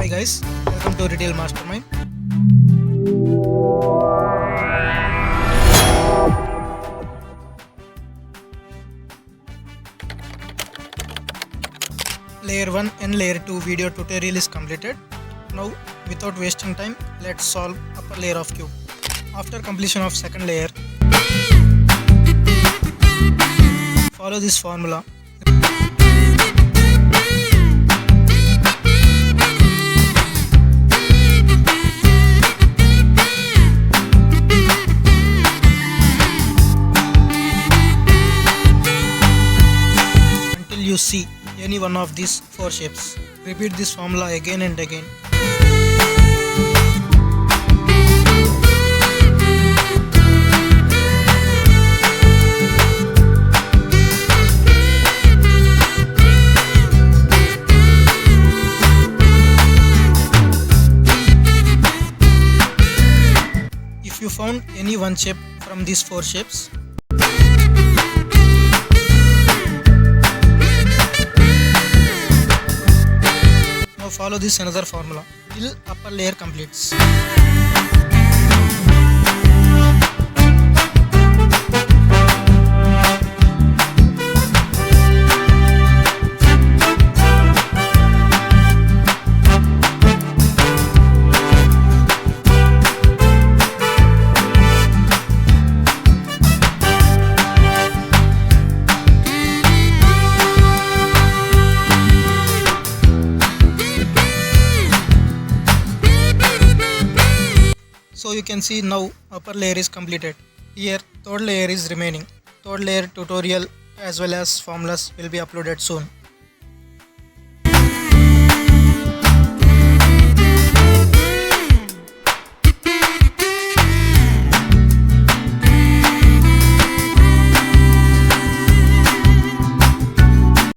Hi guys, welcome to RiddleMastermind. Layer 1 and Layer 2 video tutorial is completed. Now, without wasting time, let's solve upper layer of cube. After completion of second layer, follow this formula. Until you see any one of these four shapes. Repeat this formula again and again. If you found any one shape from these four shapes, now follow this another formula till upper layer completes. So you can see now upper layer is completed. Here third layer is remaining. Third layer tutorial as well as formulas will be uploaded soon.